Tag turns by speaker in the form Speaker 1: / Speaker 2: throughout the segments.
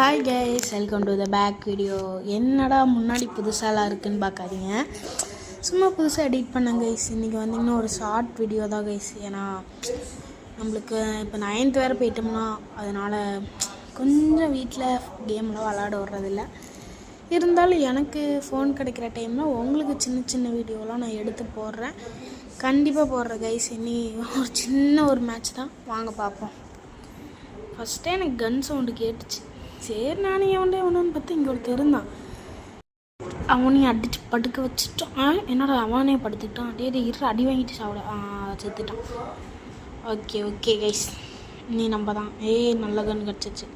Speaker 1: Hi guys, welcome to the bag video. என்னடா முன்னாடி புதுசாலாம் இருக்குதுன்னு பார்க்காதீங்க, சும்மா புதுசாக எடிட் பண்ணேன் கைஸ். இன்றைக்கி வந்திங்கன்னா ஒரு ஷார்ட் வீடியோ தான் கைஸ். ஏன்னா நம்மளுக்கு இப்போ 9th வேறு போயிட்டோம்னா, அதனால் கொஞ்சம் வீட்டில் கேம்லாம் விளாட விட்றதில்ல. இருந்தாலும் எனக்கு ஃபோன் கிடைக்கிற டைமில் உங்களுக்கு சின்ன சின்ன வீடியோலாம் நான் எடுத்து போடுறேன், கண்டிப்பாக போடுறேன் கைஸ். இனி ஒரு சின்ன ஒரு மேட்ச் தான், வாங்க பார்ப்போம். ஃபஸ்ட்டே எனக்கு கன் சவுண்டு கேட்டுச்சு. சரி நானே எவனு பார்த்து இங்கே ஒருத்தர் இருந்தான், அவனையும் அடித்து படுக்க வச்சுட்டான். என்னடா அவனே படுத்துக்கிட்டான். டே இரு அடி வாங்கிட்டு சாப்பிட செத்துட்டான். ஓகே கைஸ், நீ நம்ம தான். நல்ல கன் கிடச்சிச்சு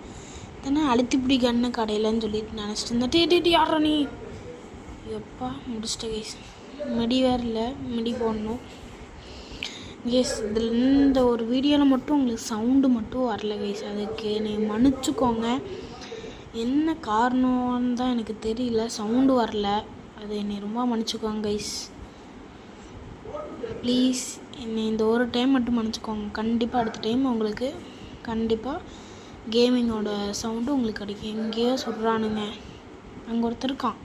Speaker 1: தானே. அழுத்திப்பிடி கன்று கடையிலன்னு சொல்லிட்டு நினச்சிட்டு இருந்தேன். டே யாரா நீ? எப்பா முடிச்சிட்ட கைஸ். மிடி வேறு இல்லை, மிடி போடணும் கைஸ். இதில் இந்த ஒரு வீடியோவில் மட்டும் உங்களுக்கு சவுண்டு மட்டும் வரல கைஸ், அதுக்கு நீ மன்னிச்சுக்கோங்க. என்ன காரணம்னு தான் எனக்கு தெரியல, சவுண்டு வரல, அது என்னை ரொம்ப மன்னிச்சுக்கோங்க கைஸ். ப்ளீஸ் என்னை இந்த ஒரு டைம் மட்டும் மன்னிச்சுக்கோங்க. கண்டிப்பாக அடுத்த டைம் உங்களுக்கு கண்டிப்பாக கேமிங்கோட சவுண்டு உங்களுக்கு கிடைக்கும். எங்கேயோ சொல்கிறானுங்க, அங்கே ஒருத்தர் இருக்கான்.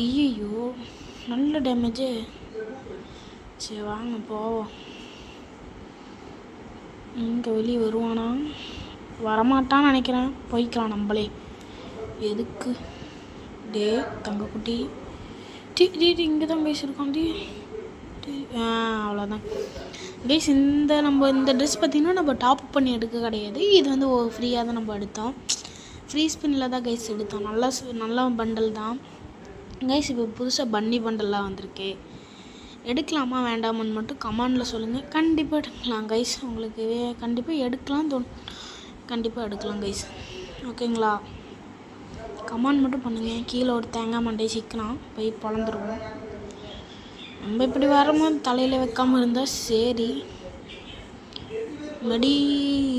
Speaker 1: ஐயோ நல்ல டேமேஜு. சரி வாங்க போவோம். இங்கே வெளியே வருவானா? வரமாட்டான்னு நினைக்கிறேன். போய்க்கலாம் நம்மளே. எதுக்கு டே தங்கக்குட்டி? இங்கே தான் பேசியிருக்கோம். அவ்வளோதான் கைஸ். நம்ம இந்த ட்ரெஸ் பார்த்திங்கன்னா நம்ம டாப் பண்ணி எடுக்க கிடையாது. இது வந்து ஃப்ரீயாக தான் நம்ம எடுத்தோம். ஃப்ரீ ஸ்பின்னில் தான் கைஸ் எடுத்தோம். நல்ல பண்டல் தான் கைஸ். இப்போ புதுசாக பன்னி பண்டல்லாம் வந்திருக்கு. எடுக்கலாமா வேண்டாமான்னு மட்டும் கமெண்டில் சொல்லுங்கள். கண்டிப்பாக எடுக்கலாம் கைஸ். உங்களுக்கு கண்டிப்பாக எடுக்கலாம் தோணும், கண்டிப்பாக எடுக்கலாம் கைஸ். ஓகேங்களா? கமெண்ட் மட்டும் பண்ணுங்கள். கீழே ஒரு தேங்காய் மண்டை சிக்கலாம் போய் பொழந்துருவோம். நம்ம இப்படி வரும்போது தலையில் வைக்காமல் இருந்தால் சரி. மடி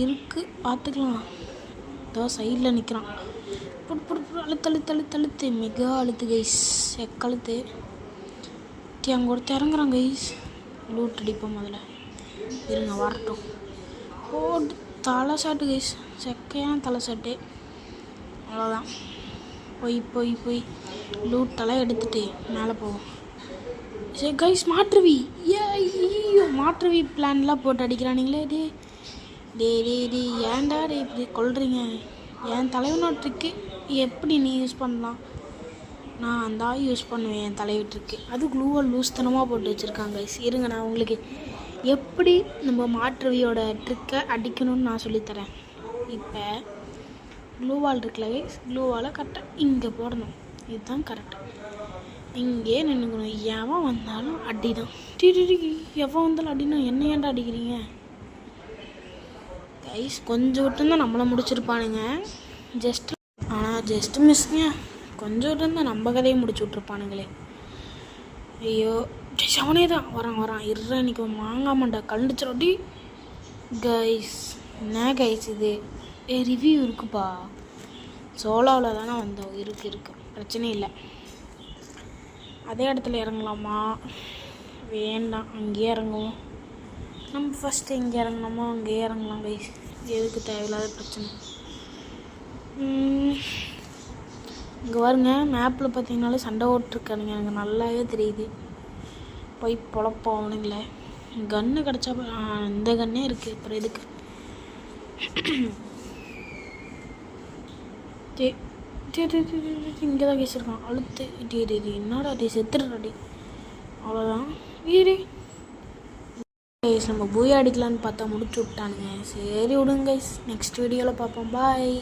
Speaker 1: இருக்குது பார்த்துக்கலாம். ஏதோ சைடில் நிற்கிறான். புடு அழுத்து மிக அழுத்து கைஸ். எக்கழுத்து அங்கே ஒருத்தர் இறங்குறான் கைஸ். லூட் அடிப்போம் முதல்ல, இருங்க வரட்டும். தலை சாட்டு கைஸ், செக்கையான தலை சாட்டு. அவ்வளோதான். போய் லூட்டெல்லாம் எடுத்துகிட்டு மேலே போவோம். சரி கைஸ், மாற்றுவி. ஐயோ மாற்றுவி பிளான்லாம் போட்டு அடிக்கிறானுங்களே. டே ஏன்டா இப்படி கொள்றீங்க? என் தலைவனோட ட்ரிக்கு எப்படி நீ யூஸ் பண்ணலாம்? நான் அந்த யூஸ் பண்ணுவேன் என் தலைவிட்டுருக்கு. அது க்ளூவை லூஸ்தனமாக போட்டு வச்சுருக்காங்க கைஸ். இருங்க நான் உங்களுக்கு எப்படி நம்ம மாற்றுவியோட ட்ரிக்கை அடிக்கணும்னு நான் சொல்லித்தரேன். இப்போ க்ளூவால் இருக்குல்ல கைஸ், க்ளூவால் கரெக்டாக இங்கே போடணும். இதுதான் கரெக்டாக. இங்கே நின்றுக்கணும். எவன் வந்தாலும் அடி தான். எவன் வந்தாலும் அடினா என்ன ஏன்டா அடிக்கிறீங்க கைஸ்? கொஞ்சம் விட்டுருந்தா நம்மளை முடிச்சிருப்பானுங்க. ஜஸ்ட் மிஸ்ங்க. கொஞ்சம் இருந்தால் நம்ம கதையை முடிச்சு விட்ருப்பானுங்களே. ஐயோ அவனே தான் வரான். இருற இன்னைக்கு வாங்காமண்டா கண்டுச்சிரோடி கைஸ். என்ன கைஸ் இது? ரிவ்யூ இருக்குப்பா. சோலோவில் தானே வந்தோம். இருக்கு பிரச்சனை இல்லை. அதே இடத்துல இறங்கலாமா? வேண்டாம், அங்கேயே இறங்குவோம். நம்ம ஃபஸ்ட்டு எங்கே இறங்கலாமோ அங்கேயே இறங்கலாம் கைஸ். எதுக்கு தேவையில்லாத பிரச்சனை? இங்கே பாருங்க, மேப்பில் பார்த்தீங்கனாலே சண்டை ஓட்டுருக்கானுங்க, எனக்கு நல்லாவே தெரியுது. போய் பொழப்போம் அவனுங்களே. கன்று கிடச்சா இந்த கன்னே இருக்குது, அப்புறம் எதுக்கு? இங்கே தான் கேசிருக்கான். அழுத்து. என்னடா செத்துடுறாடி. அவ்வளோதான். கைஸ் நம்ம பூயா அடிக்கலான்னு பார்த்தா முடிச்சு விட்டானுங்க. சரி விடுங்க கைஸ், நெக்ஸ்ட் வீடியோவில் பார்ப்போம். பாய்.